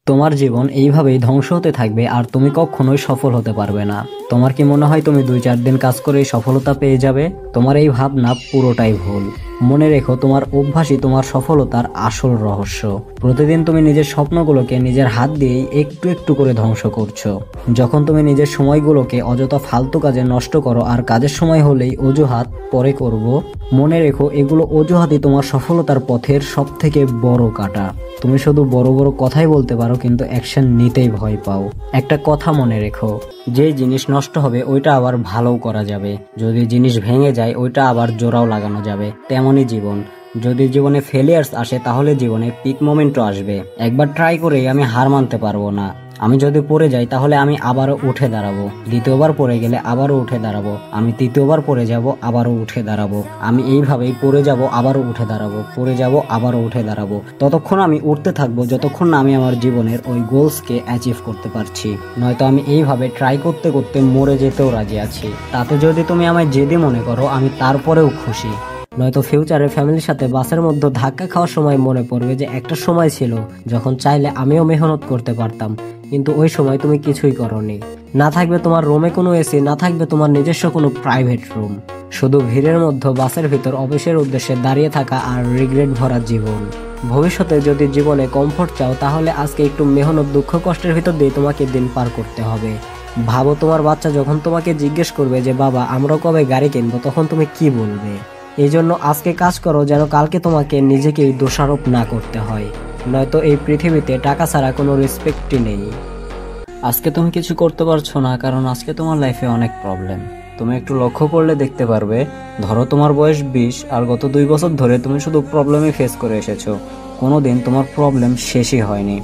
তোমার জীবন এইভাবেই ধ্বংস হতে থাকবে আর তুমি কখনোই সফল হতে পারবে না। তোমার কি মনে হয় তুমি 2-4 দিন কাজ করেই সফলতা পেয়ে যাবে? তোমার এই ভাবনা পুরোটাই ভুল। মনে রেখো, তোমার অভ্যাসই তোমার সফলতার আসল রহস্য। প্রতিদিন তুমি নিজের স্বপ্নগুলোকে নিজের হাত দিয়েই একটু একটু করে ধ্বংস করছো। যখন তুমি নিজের সময়গুলোকে অযথা ফালতু কাজে নষ্ট করো আর কাজের সময় হলেই অজুহাত পরে করব, মনে রেখো এগুলো অজুহাতই তোমার সফলতার পথের সব থেকে বড় কাঁটা। তুমি শুধু বড় বড় কথাই বলতে পারো কিন্তু অ্যাকশন নিতেই ভয় পাও। একটা কথা মনে রেখো, যে জিনিস নষ্ট হবে ওইটা আবার ভালোও করা যাবে, যদি জিনিস ভেঙে যায় ওইটা আবার জোড়াও লাগানো যাবে। তেমনই জীবন, যদি জীবনে ফেলিয়ার্স আসে তাহলে জীবনে পিক মোমেন্টও আসবে। একবার ট্রাই করেই আমি হার মানতে পারবো না। আমি যদি পড়ে যাই তাহলে আমি আবারও উঠে দাঁড়াবো, দ্বিতীয়বার পড়ে গেলে আবারও উঠে দাঁড়াবো, আমি তৃতীয়বার পড়ে যাব আবারও উঠে দাঁড়াবো, আমি এইভাবেই পড়ে যাব আবারও উঠে দাঁড়াবো, পড়ে যাব আবারও উঠে দাঁড়াবো। ততক্ষণ আমি উঠতে থাকবো যতক্ষণ না আমি আমার জীবনের ওই গোলসকে অ্যাচিভ করতে পারছি। নয়তো আমি এইভাবে ট্রাই করতে করতে মরে যেতেও রাজি আছি। তাতে যদি তুমি আমায় জেদি মনে করো আমি তারপরেও খুশি। নয়তো ফিউচারে ফ্যামিলির সাথে বাসের মধ্যে ধাক্কা খাওয়ার সময় মনে পড়বে যে একটা সময় ছিল যখন চাইলে আমিও মেহনত করতে পারতাম, কিন্তু ওই সময় তুমি কিছুই করোনি। না থাকবে তোমার রুমে কোনো এসি, না থাকবে তোমার নিজস্ব কোনো প্রাইভেট রুম, শুধু ভিড়ের মধ্যে বাসের ভিতর অফিসের উদ্দেশ্যে দাঁড়িয়ে থাকা আর রিগ্রেট ভরা জীবন। ভবিষ্যতে যদি জীবনে কমফোর্ট চাও তাহলে আজকে একটু মেহনত দুঃখ কষ্টের ভিতর দিয়ে তোমাকে দিন পার করতে হবে। ভাবো, তোমার বাচ্চা যখন তোমাকে জিজ্ঞেস করবে যে বাবা আমরা কবে গাড়ি কিনবো, তখন তুমি কি বলবে? এই জন্য আজকে কাজ করো যেন কালকে তোমাকে নিজেকেই দোষারোপ না করতে হয়। নয়তো এই পৃথিবীতে টাকা ছাড়া কোনো রেসপেক্টই নেই। আজকে তুমি কিছু করতে পারছো না কারণ আজকে তোমার লাইফে অনেক প্রবলেম। তুমি একটু লক্ষ্য করলে দেখতে পারবে, ধরো তোমার বয়স 20 আর গত 2 বছর ধরে তুমি শুধু প্রবলেমই ফেস করে এসেছো, কোনোদিন তোমার প্রবলেম শেষই হয়নি।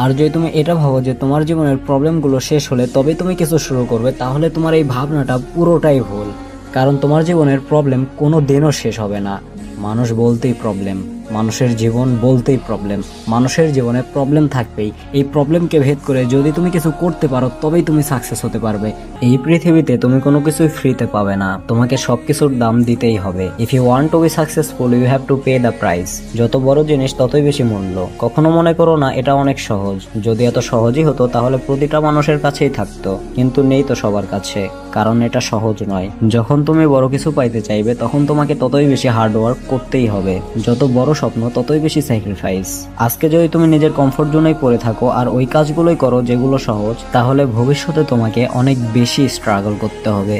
আর যদি তুমি এটা ভাবো যে তোমার জীবনের প্রবলেমগুলো শেষ হলে তবেই তুমি কিছু শুরু করবে, তাহলে তোমার এই ভাবনাটা পুরোটাই ভুল। কারণ তোমার জীবনের প্রবলেম কোনো দিনও শেষ হবে না। মানুষ বলতেই প্রবলেম, মানুষের জীবন বলতেই প্রবলেম, মানুষের জীবনে প্রবলেম থাকবেই। এই প্রবলেমকে ভেদ করে যদি তুমি কিছু করতে পারো তবেই তুমি সাকসেস হতে পারবে। এই পৃথিবীতে তুমি কোনো কিছুই ফ্রিতে পাবে না, তোমাকে সবকিছুর দাম দিতেই হবে। If you want to be successful you have to pay the price. যত বড় জিনিস ততই বেশি মূল্য। কখনো মনে করো না এটা অনেক সহজ। যদি এত সহজই হতো তাহলে প্রতিটা মানুষের কাছেই থাকতো, কিন্তু নেই তো সবার কাছে, কারণ এটা সহজ নয়। যখন তুমি বড় কিছু পাইতে চাইবে তখন তোমাকে ততই বেশি হার্ড ওয়ার্ক করতেই হবে। যত বড় স্বপ্ন ততই বেশি স্যাক্রিফাইস। আজকে যদি তুমি নিজের কমফোর্ট জোনেই পড়ে থাকো আর ওই কাজগুলোই করো যেগুলো সহজ, তাহলে ভবিষ্যতে তোমাকে অনেক বেশি স্ট্রাগল করতে হবে।